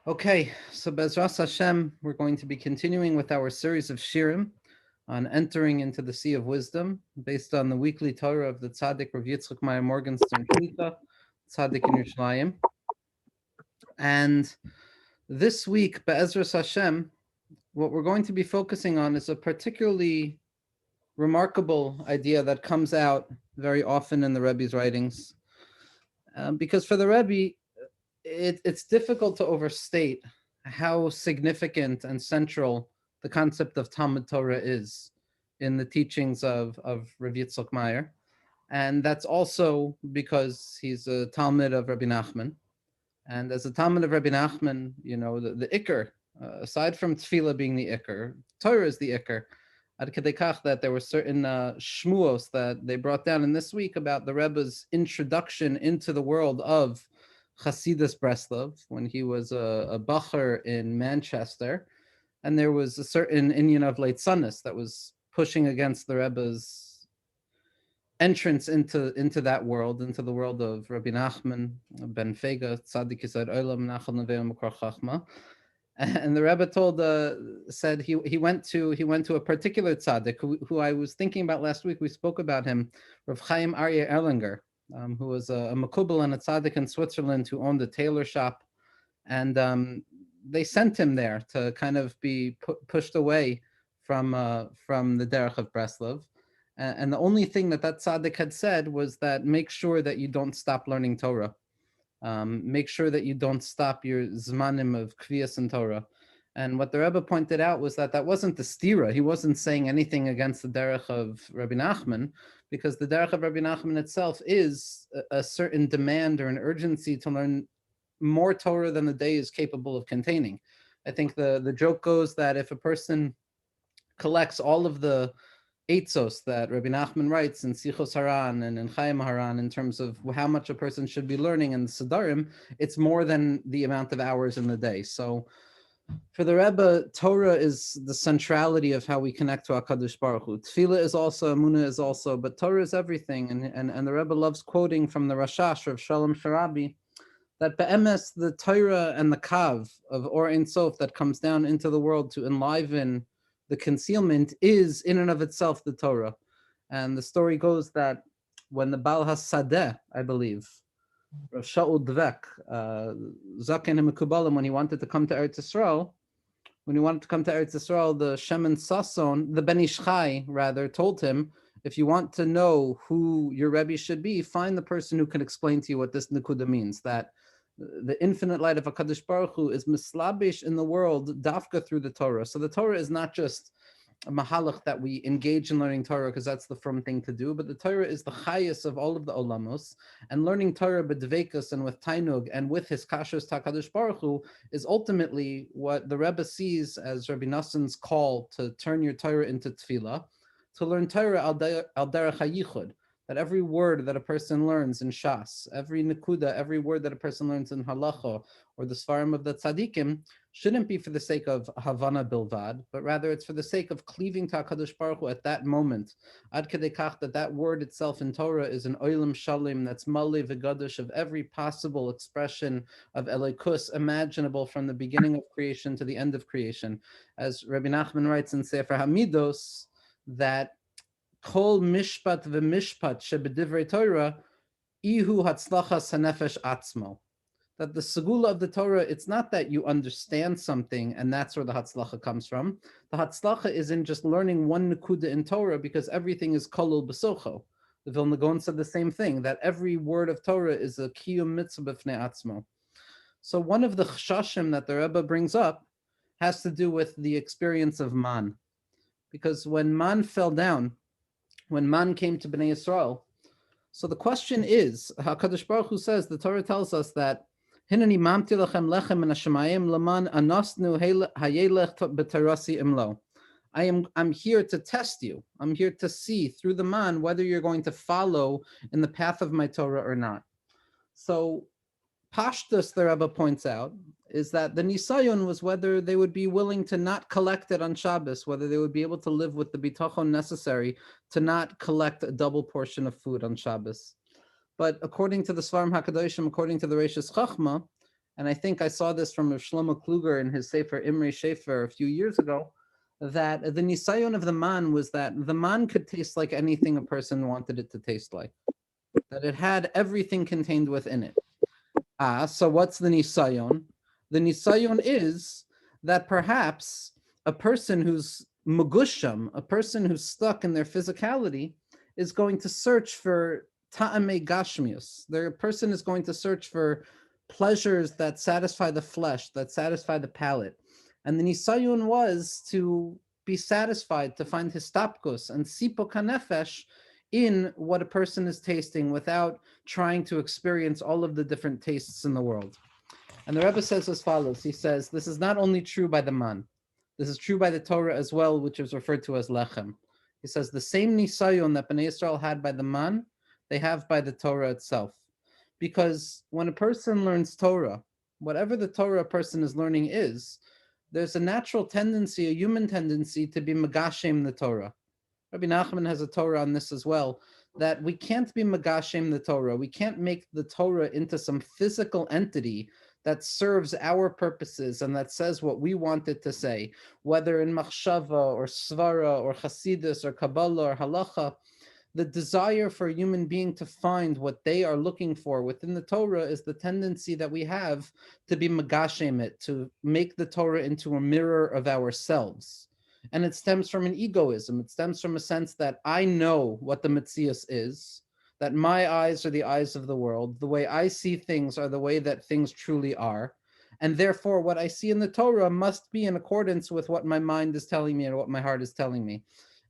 Okay, so Bezras Hashem, we're going to be continuing with our series of Shirim on entering into the Sea of Wisdom, based on the weekly Torah of the Tzaddik Rav Yitzchak Meyer Morgenstern Shlita, Tzaddik in Yerushalayim. And this week, Be'ezras Hashem, what we're going to be focusing on is a particularly remarkable idea that comes out very often in the Rebbe's writings. Because for the Rebbe, it's difficult to overstate how significant and central the concept of Talmud Torah is in the teachings of Rav Yitzchak Meyer. And that's also because he's a Talmud of Rabbi Nachman. And as a Talmud of Rabbi Nachman, you know, the Iker, aside from Tefillah being the Iker, Torah is the Iker. Ad kedei kach that there were certain shmuos that they brought down in this week about the Rebbe's introduction into the world of Hasidus Breslov when he was a bacher in Manchester, and there was a certain Inyan of Leitzanis that was pushing against the Rebbe's entrance into that world, into the world of Rabbi Nachman ben Fega, Tzaddik Yisad Olam, Nachal Nevei Makor Chachma. And the Rebbe said he went to a particular tzaddik who I was thinking about last week. We spoke about him, Rav Chaim Aryeh Erlanger, who was a makubal and a tzaddik in Switzerland who owned a tailor shop, and they sent him there to kind of be pushed away from the derech of Breslov. And the only thing that tzaddik had said was that make sure that you don't stop learning Torah. Make sure that you don't stop your zmanim of kviyas and Torah. And what the Rebbe pointed out was that wasn't the stira. He wasn't saying anything against the derech of Rabbi Nachman, because the derech of Rabbi Nachman itself is a certain demand or an urgency to learn more Torah than the day is capable of containing. I think the joke goes that if a person collects all of the Eitzos that Rabbi Nachman writes in Sichos Haran and in Chaim Haran in terms of how much a person should be learning in the Siddharim, it's more than the amount of hours in the day. So for the Rebbe, Torah is the centrality of how we connect to HaKadosh Baruch Hu. Tefillah is also, Emunah is also, but Torah is everything. And the Rebbe loves quoting from the Rashash of Shalom Sharabi that be'emes, the Torah and the Kav of Or Ein Sof that comes down into the world to enliven the concealment is in and of itself the Torah. And the story goes that when the Baal HaSadeh, I believe, Rav Shaul Dvek, Zaken HaMekubalim, when he wanted to come to Eretz Yisrael, the Shemen Sasson, the Ben Ish Chai, rather, told him, if you want to know who your Rebbe should be, find the person who can explain to you what this Nekuda means, that the infinite light of HaKadosh Baruch Hu is mislabish in the world, dafka through the Torah. So the Torah is not just a mahalach that we engage in learning Torah because that's the firm thing to do, but the Torah is the highest of all of the olamos, and learning Torah b'dveikus and with tainug and with his kashrus HaKadosh Baruch Hu is ultimately what the Rebbe sees as Rabbi Nassan's call to turn your Torah into tefillah, to learn Torah al derech hayichud, that every word that a person learns in Shas, every nekuda, every word that a person learns in Halacha or the Svarim of the Tzadikim shouldn't be for the sake of Havana Bilvad, but rather it's for the sake of cleaving to HaKadosh Baruch Hu at that moment. Ad kedei kach that word itself in Torah is an oilam shalim that's mali v'gadosh of every possible expression of Elokus imaginable from the beginning of creation to the end of creation. As Rabbi Nachman writes in Sefer Hamidos, that Kol mishpat v'mishpat shebedivrei Torah ihu hatzlachas hanefesh atzmo. That the segula of the Torah, it's not that you understand something and that's where the hatzlacha comes from. The hatzlacha is in just learning one nekuda in Torah because everything is kolul b'socho. The Vilna Gaon said the same thing, that every word of Torah is a kiyum mitzvah b'fnei atzmo. So one of the chashashim that the Rebbe brings up has to do with the experience of man. Because when man fell down, when man came to Bnei Yisrael, so the question is, HaKadosh Baruch Hu says, the Torah tells us that Hinani mamti lechem lechem min hashamayim laman anasnu hayelech b'terasi imlo. I'm here to test you. I'm here to see through the man whether you're going to follow in the path of my Torah or not. So Pashtus, the Rebbe points out, is that the Nisayon was whether they would be willing to not collect it on Shabbos, whether they would be able to live with the bitachon necessary to not collect a double portion of food on Shabbos. But according to the Svarim HaKadoshim, according to the Reishis Chachma, And I think I saw this from Shlomo Kluger in his Sefer Imre Shefer a few years ago, that the nisayon of the man was that the man could taste like anything a person wanted it to taste like, that it had everything contained within it. So what's the nisayon? The nisayon is that perhaps a person who's mugusham, a person who's stuck in their physicality, is going to search for ta'ame gashmius. Their person is going to search for pleasures that satisfy the flesh, that satisfy the palate. And the nisayon was to be satisfied, to find histapkus and sipok hanefesh in what a person is tasting without trying to experience all of the different tastes in the world. And the Rebbe says as follows. He says, this is not only true by the man, this is true by the Torah as well, which is referred to as lechem. He says the same nisayon that Bnei Israel had by the man, they have by the Torah itself. Because when a person learns Torah, whatever the Torah a person is learning is, there's a natural tendency, a human tendency to be megashem the Torah. Rabbi Nachman has a Torah on this as well, that we can't be megashem the Torah. We can't make the Torah into some physical entity that serves our purposes and that says what we want it to say, whether in machshava or svara or chasidus or kabbalah or halacha. The desire for a human being to find what they are looking for within the Torah is the tendency that we have to be megashem it, to make the Torah into a mirror of ourselves. And it stems from an egoism. It stems from a sense that I know what the Metzias is, that my eyes are the eyes of the world. The way I see things are the way that things truly are. And therefore, what I see in the Torah must be in accordance with what my mind is telling me and what my heart is telling me.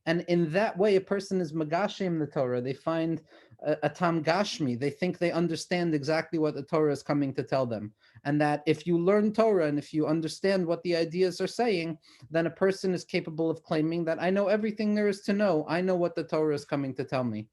And in that way, a person is megashem the Torah. They find a tam gashmi. They think they understand exactly what the Torah is coming to tell them. And that if you learn Torah and if you understand what the ideas are saying, then a person is capable of claiming that I know everything there is to know. I know what the Torah is coming to tell me.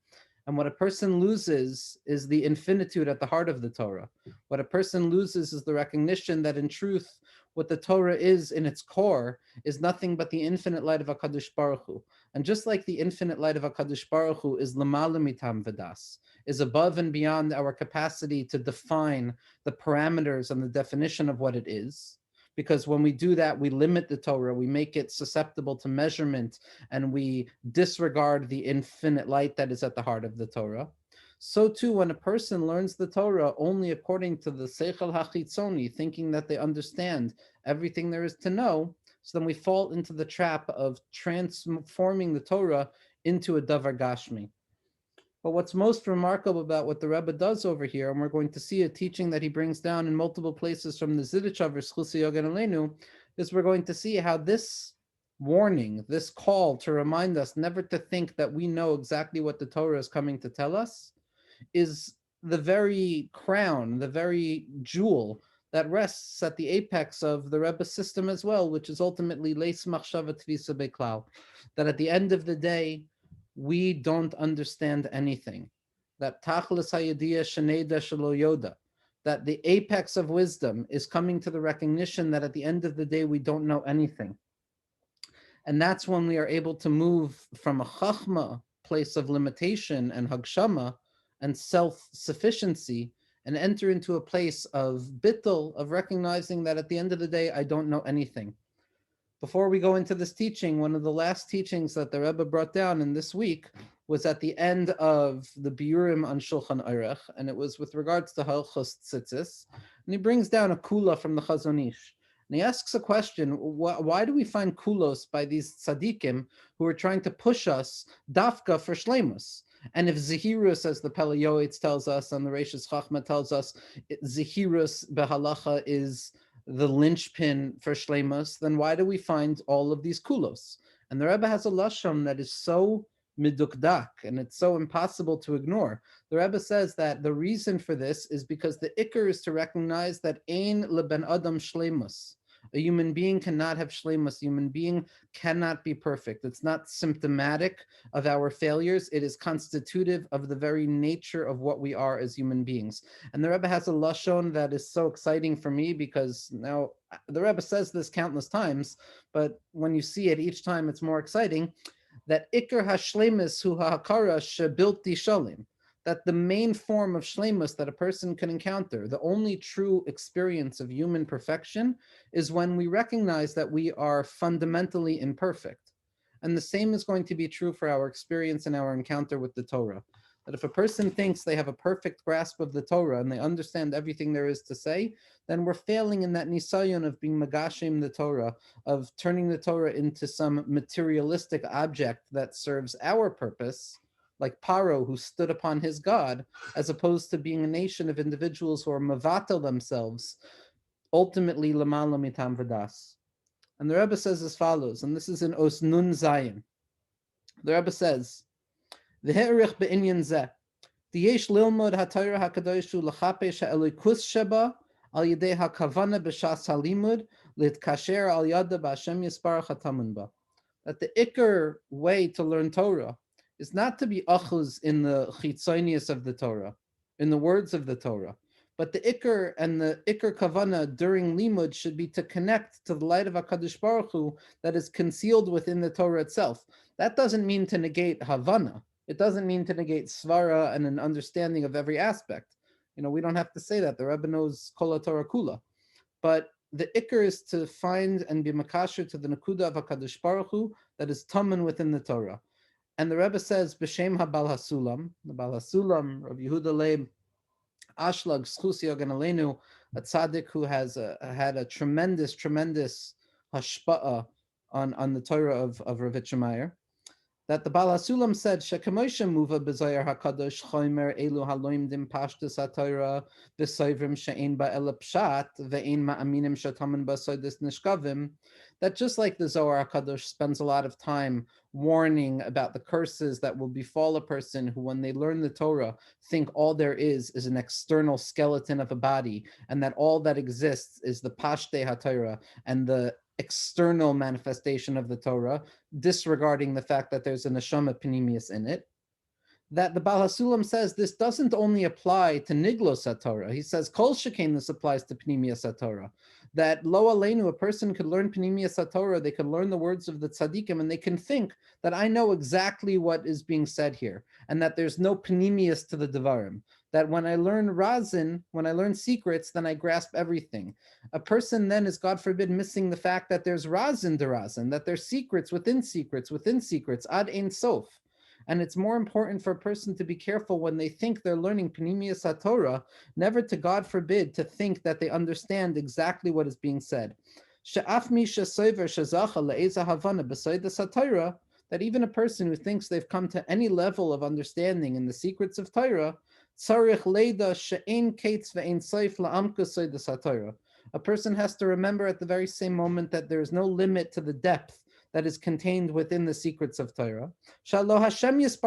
And what a person loses is the infinitude at the heart of the Torah. What a person loses is the recognition that in truth, what the Torah is in its core is nothing but the infinite light of HaKadosh Baruch Hu. And just like the infinite light of HaKadosh Baruch Hu is l'mala mitam v'das, is above and beyond our capacity to define the parameters and the definition of what it is, because when we do that, we limit the Torah, we make it susceptible to measurement, and we disregard the infinite light that is at the heart of the Torah. So too, when a person learns the Torah only according to the Seichel HaChitzoni, thinking that they understand everything there is to know, so then we fall into the trap of transforming the Torah into a davar gashmi. But what's most remarkable about what the Rebbe does over here, and we're going to see a teaching that he brings down in multiple places from the Zidichover Schlusi Yogan Aleinu, is we're going to see how this warning, this call to remind us never to think that we know exactly what the Torah is coming to tell us, is the very crown, the very jewel that rests at the apex of the Rebbe's system as well, which is ultimately leis machshava tvisa beklal, that at the end of the day, we don't understand anything. That tachlis hayadiyah sheneda shelo yoda, that the apex of wisdom is coming to the recognition that at the end of the day, we don't know anything. And that's when we are able to move from a chachma place of limitation and hagshama and self-sufficiency and enter into a place of bittul, of recognizing that at the end of the day, I don't know anything. Before we go into this teaching, one of the last teachings that the Rebbe brought down in this week was at the end of the Biurim on Shulchan Aruch, and it was with regards to Halchos Tzitzis. And he brings down a kula from the Chazon Ish. And he asks a question, why do we find kulos by these tzaddikim who are trying to push us dafka for shleimus? And if Zehirus, as the Pele Yoetz tells us, and the Reishis Chachma tells us, Zehirus behalacha is the linchpin for shleimus, then why do we find all of these kulos? And the Rebbe has a lashon that is so midukdak, and it's so impossible to ignore. The Rebbe says that the reason for this is because the ikar is to recognize that ein leben adam shleimus. A human being cannot have shleimus. A human being cannot be perfect. It's not symptomatic of our failures. It is constitutive of the very nature of what we are as human beings. And the Rebbe has a lashon that is so exciting for me because now the Rebbe says this countless times, but when you see it each time, it's more exciting. That ikar hashlemis hu ha'akara shebilti shalim. that the main form of shleimus that a person can encounter, the only true experience of human perfection, is when we recognize that we are fundamentally imperfect. And the same is going to be true for our experience and our encounter with the Torah. That if a person thinks they have a perfect grasp of the Torah and they understand everything there is to say, then we're failing in that nisayon of being magashim the Torah, of turning the Torah into some materialistic object that serves our purpose, like Paro, who stood upon his God, as opposed to being a nation of individuals who are mavatal themselves, ultimately lamala mitam vadas. And the Rebbe says as follows, and this is in Os Nun Zayin. The Rebbe says, "V'he'erich be'inyan zeh, diyesh lilmod ha'Torah ha'kadoshu l'chapesh ha'elikus sheba al yedei ha'kavana b'shas halimud litkasher al yada b'Hashem yisparach ha'tamun ba." That the ikar way to learn Torah is not to be achuz in the chitzonius of the Torah, in the words of the Torah, but the ikar and the ikar kavana during limud should be to connect to the light of HaKadosh Baruch Hu that is concealed within the Torah itself. That doesn't mean to negate havana. It doesn't mean to negate svara and an understanding of every aspect. We don't have to say that. The Rebbe knows kol Torah kula. But the ikar is to find and be makasher to the nakuda of HaKadosh Baruch Hu that is tamen within the Torah. And the Rebbe says, B'Shem HaBal HaSulam, the Bal HaSulam, Rabbi Yehuda Leib, Ashlag, Schus Yogan Aleinu, a tzaddik who has had a tremendous hashpa'ah on the Torah of Rav Meyer, that the Bal HaSulam said, Shekamoisha muva b'Zohar HaKadosh choimer elu haloim dim pashtus HaTorah v'soivrim she'ein ba'el pshat ve'ein ma'aminim shatamen ba'soidis nishkavim, that just like the Zohar HaKadosh spends a lot of time warning about the curses that will befall a person who, when they learn the Torah, think all there is an external skeleton of a body, and that all that exists is the Pashtei HaTorah and the external manifestation of the Torah, disregarding the fact that there's a neshama panemius in it, that the Bal HaSulam says this doesn't only apply to Niglos HaTorah. He says, Kol Shekain, this applies to Panemius HaTorah. That Lo Aleinu, a person could learn Panemius HaTorah, they can learn the words of the tzaddikim, and they can think that I know exactly what is being said here, and that there's no Panemius to the Devarim. That when I learn Razin, when I learn secrets, then I grasp everything. A person then is, God forbid, missing the fact that there's Razin de Razin, that there's secrets within secrets, ad ein sof. And it's more important for a person to be careful when they think they're learning Panemius HaTorah, never to, God forbid, to think that they understand exactly what is being said. That even a person who thinks they've come to any level of understanding in the secrets of Torah, a person has to remember at the very same moment that there is no limit to the depth that is contained within the secrets of Torah. Because HaKadosh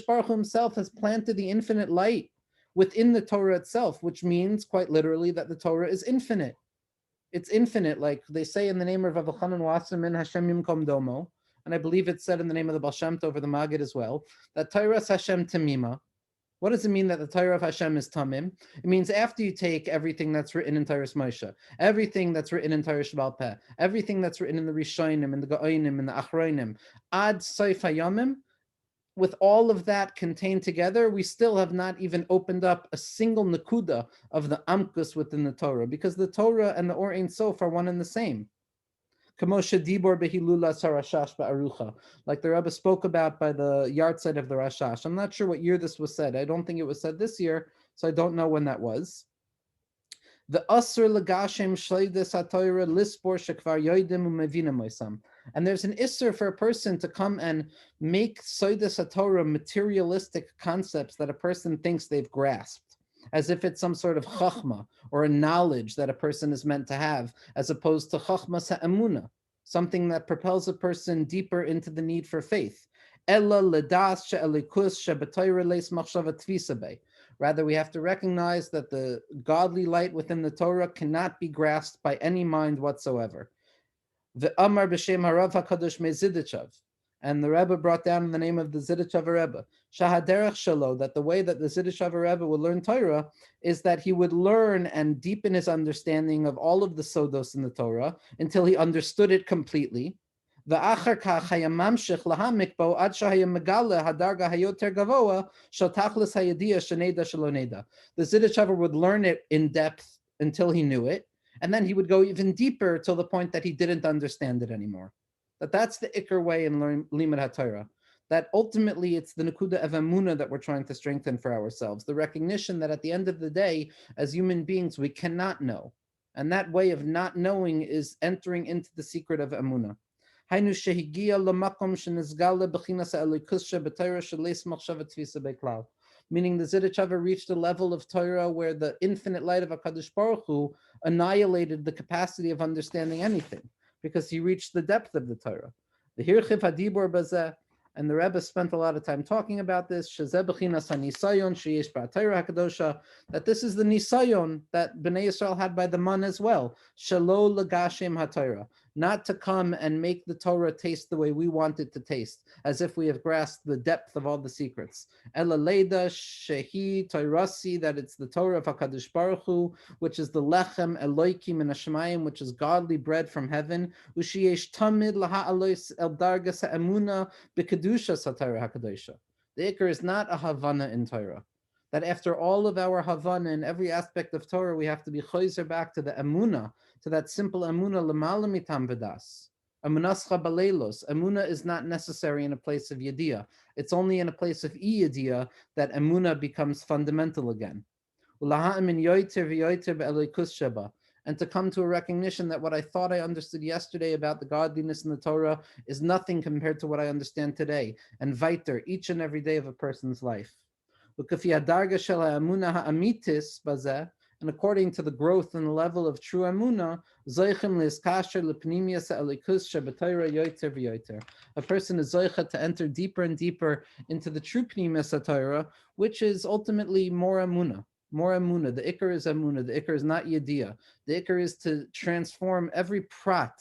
Baruch Hu himself has planted the infinite light within the Torah itself, which means quite literally that the Torah is infinite. It's infinite, like they say in the name of Rav Elchanan Wasserman, Hashem Yimkom Domo, and I believe it's said in the name of the Baal Shem Tov or the Maggid as well, that Torah is Hashem Tamima. What does it mean that the Torah of Hashem is Tamim? It means after you take everything that's written in Torah Moshe, everything that's written in Torah Sheba'al Peh, everything that's written in the Rishonim, and the Gaonim, and the Achronim, Ad Soif HaYomim, with all of that contained together, we still have not even opened up a single nakuda of the Amkus within the Torah, because the Torah and the Or Ein Sof are one and the same. Like the Rebbe spoke about by the yard side of the Rashash. I'm not sure what year this was said. I don't think it was said this year, so I don't know when that was. The Asr Lagashem Shleides HaTorah Lispor Shekvar Yoidim Umevina Moisam. And there's an Isser for a person to come and make Soides HaTorah materialistic concepts that a person thinks they've grasped, as if it's some sort of chachma or a knowledge that a person is meant to have, as opposed to chachmas ha'emuna, something that propels a person deeper into the need for faith. Ella ledas she'elikus she'b'toyre leis machshava tvisa bei. Rather, we have to recognize that the godly light within the Torah cannot be grasped by any mind whatsoever. The Amar b'shem harav hakadosh mezidichav. And the Rebbe brought down in the name of the Zidichav Rebbe, Shahaderech Shalo, that the way that the Zidichav Rebbe would learn Torah is that he would learn and deepen his understanding of all of the Sodos in the Torah until he understood it completely. ואחר כך היה ממשיך להעמיק בו עד שהיה מגלה הדרגה היותר גבוה של תכלס הידיעה שנדע שלא נדע. The Zittauer would learn it in depth until he knew it, and then he would go even deeper till the point that he didn't understand it anymore. That's the Iker way in Limud HaTorah. That ultimately it's the Nakuda of Emunah that we're trying to strengthen for ourselves. The recognition that at the end of the day, as human beings, we cannot know. And that way of not knowing is entering into the secret of Emunah. Meaning the Zittauer reached a level of Torah where the infinite light of HaKadosh Baruch Hu annihilated the capacity of understanding anything, because he reached the depth of the Torah. The Hirchiv Hadibor Bazeh, and the Rebbe spent a lot of time talking about this, that this is the nisayon that Bnei Yisrael had by the man as well, shelo lagashem haTorah, not to come and make the Torah taste the way we want it to taste, as if we have grasped the depth of all the secrets. Ela leida shehi Torasi, that it's the Torah of HaKadosh Baruch Hu, which is the lechem eloikim in Hashemayim, which is godly bread from heaven. Ushiyesh tamid laha'alois el dargas ha'emuna b'kedusha saTorah HaKadosha. The Iker is not a Havana in Torah. That after all of our Havana in every aspect of Torah, we have to be choizer back to the Emunah, to that simple Emunah l'mala mitam v'das. Emunascha baleilos. Emunah is not necessary in a place of Yediyah. It's only in a place of Iyediyah that Emunah becomes fundamental again. And to come to a recognition that what I thought I understood yesterday about the godliness in the Torah is nothing compared to what I understand today, and weiter, each and every day of a person's life. And according to the growth and the level of true Emunah, a person is zoicha to enter deeper and deeper into the true Pnimius HaTorah, which is ultimately more Emunah. More Emunah. The Iker is Emunah. The Iker is not Yediyah. The Iker is to transform every prat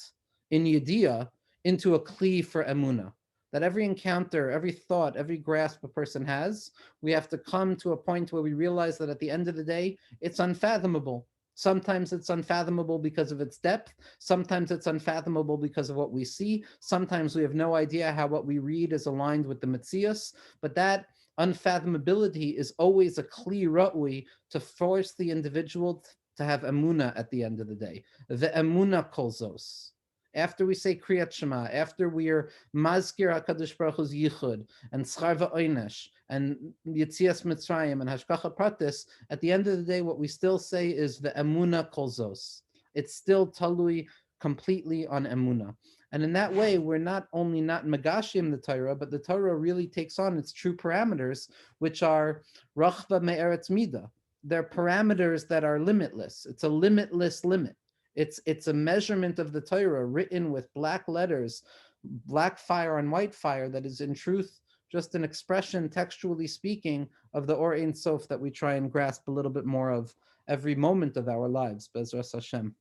in Yediyah into a kli for Emunah. That every encounter, every thought, every grasp a person has, we have to come to a point where we realize that at the end of the day, it's unfathomable. Sometimes it's unfathomable because of its depth. Sometimes it's unfathomable because of what we see. Sometimes we have no idea how what we read is aligned with the Metzias. But that unfathomability is always a kli ra'ui to force the individual to have emunah at the end of the day. The emunah kolzos. After we say Kriyat Shema, after we are Mazkir HaKadosh Baruch Hu's Yichud, and Schar V'Oinesh, and Yitzias Mitzrayim, and Hashgacha Pratis, at the end of the day, what we still say is the Emunah Kolzos. It's still talui completely on Emunah. And in that way, we're not only not Megashim the Torah, but the Torah really takes on its true parameters, which are Rachba Me'eretz Mida. They're parameters that are limitless. It's a limitless limit. It's a measurement of the Torah written with black letters, black fire on white fire, that is in truth just an expression, textually speaking, of the Or Ein Sof that we try and grasp a little bit more of every moment of our lives. Bezras Hashem.